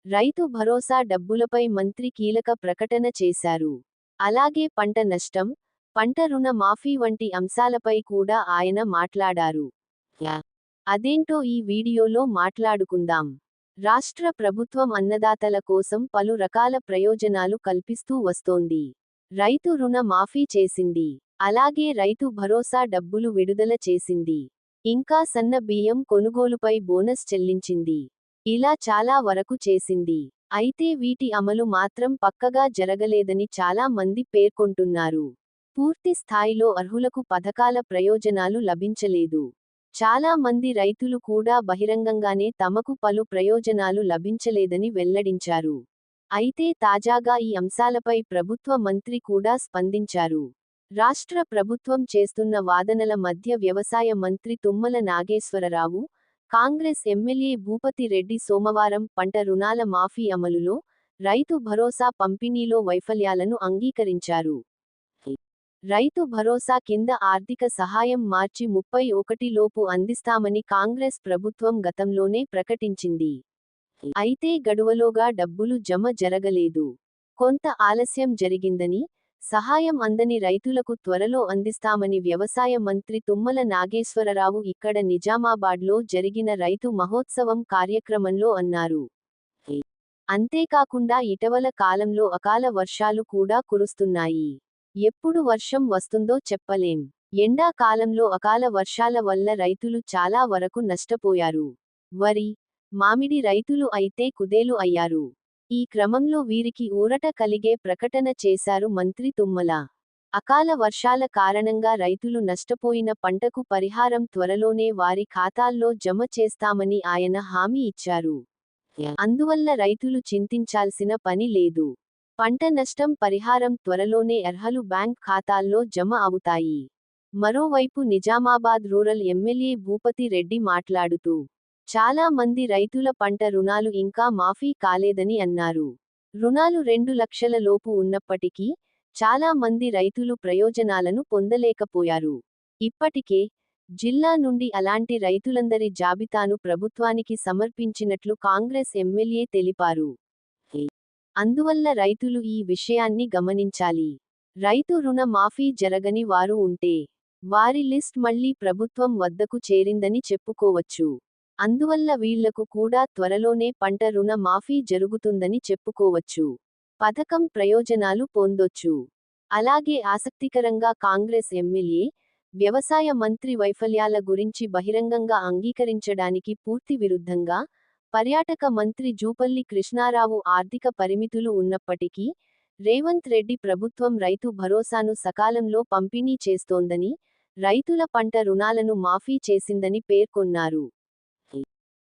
రైతు భరోసా డబ్బులపై మంత్రి కీలక ప్రకటన చేశారు. అలాగే పంట నష్టం, పంట రుణ మాఫీ వంటి అంశాలపై కూడా ఆయన మాట్లాడారు. అదేంటో ఈ వీడియోలో మాట్లాడుకుందాం. రాష్ట్ర ప్రభుత్వం అన్నదాతల కోసం పలు రకాల ప్రయోజనాలు కల్పిస్తూ వస్తోంది. రైతు రుణ మాఫీ చేసింది. అలాగే రైతు భరోసా డబ్బులు విడుదల చేసింది. ఇంకా సన్న బియ్యం కొనుగోలుపై బోనస్ చెల్లించింది. ఇలా చాలా వరకు చేసింది. అయితే వీటి అమలు మాత్రం పక్కగా జరగలేదని చాలా మంది పేర్కొంటున్నారు. పూర్తి స్థాయిలో అర్హులకు పథకాల ప్రయోజనాలు లభించలేదు. చాలా మంది రైతులు కూడా బహిరంగంగానే తమకు పలు ప్రయోజనాలు లభించలేదని వెల్లడించారు. అయితే తాజాగా ఈ అంశాలపై ప్రభుత్వ మంత్రి కూడా స్పందించారు. రాష్ట్ర ప్రభుత్వం చేస్తున్న వాదనల మధ్య వ్యవసాయ మంత్రి తుమ్మల నాగేశ్వరరావు, కాంగ్రెస్ ఎమ్మెల్యే భూపతి రెడ్డి సోమవారం పంట రుణాల మాఫీ అమలులో, రైతు భరోసా పంపిణీలో వైఫల్యాలను అంగీకరించారు. రైతు భరోసా కింద ఆర్థిక సహాయం మార్చి 31 లోపు అందిస్తామని కాంగ్రెస్ ప్రభుత్వం గతంలోనే ప్రకటించింది. అయితే గడువులోగా డబ్బులు జమ జరగలేదు. కొంత ఆలస్యం జరిగిందని, సహాయం అందని రైతులకు త్వరలో అందిస్తామని వ్యవసాయ మంత్రి తుమ్మల నాగేశ్వరరావు ఇక్కడ నిజామాబాద్లో జరిగిన రైతు మహోత్సవం కార్యక్రమంలో అన్నారు. అంతేకాకుండా ఇటీవల కాలంలో అకాల వర్షాలు కూడా కురుస్తున్నాయి. ఎప్పుడు వర్షం వస్తుందో చెప్పలేం. ఎండాకాలంలో అకాల వర్షాల వల్ల రైతులు చాలా వరకు నష్టపోయారు. వరి, మామిడి రైతులు అయితే కుదేలు అయ్యారు. ఈ క్రమంలో వీరికి ఊరట కలిగే ప్రకటన చేశారు మంత్రి తుమ్మల. అకాల వర్షాల కారణంగా రైతులు నష్టపోయిన పంటకు పరిహారం త్వరలోనే వారి ఖాతాల్లో జమ చేస్తామని ఆయన హామీ ఇచ్చారు. అందువల్ల రైతులు చింతించాల్సిన పని లేదు. పంట నష్టం పరిహారం త్వరలోనే అర్హుల బ్యాంక్ ఖాతాల్లో జమ అవుతాయి. మరోవైపు నిజామాబాద్ రూరల్ ఎమ్మెల్యే భూపతి రెడ్డి మాట్లాడుతూ, చాలా మంది రైతుల పంట రుణాలు ఇంకా మాఫీ కాలేదని అన్నారు. రుణాలు 2 లక్షల లోపు ఉన్నప్పటికీ, చాలా మంది రైతులు ప్రయోజనాలను పొందలేకపోయారు. ఇప్పటికే, జిల్లా నుండి అలాంటి రైతులందరి జాబితాను ప్రభుత్వానికి సమర్పించినట్లు కాంగ్రెస్ ఎమ్మెల్యే తెలిపారు. అందువల్ల రైతులు ఈ విషయాన్ని గమనించాలి. రైతు రుణ మాఫీ జరగని వారు ఉంటే, వారి లిస్ట్ మళ్లీ ప్రభుత్వం వద్దకు చేరిందని చెప్పుకోవచ్చు. అందువల్ల వీళ్లకు కూడా త్వరలోనే పంట రుణ మాఫీ జరుగుతుందని చెప్పుకోవచ్చు. పథకం ప్రయోజనాలు పొందొచ్చు. అలాగే ఆసక్తికరంగా కాంగ్రెస్ ఎమ్మెల్యే, వ్యవసాయ మంత్రి వైఫల్యాల గురించి బహిరంగంగా అంగీకరించడానికి పూర్తి విరుద్ధంగా, పర్యాటక మంత్రి జూపల్లి కృష్ణారావు ఆర్థిక పరిమితులు ఉన్నప్పటికీ, రేవంత్ రెడ్డి ప్రభుత్వం రైతు భరోసాను సకాలంలో పంపిణీ చేస్తోందని, రైతుల పంట రుణాలను మాఫీ చేసిందని పేర్కొన్నారు.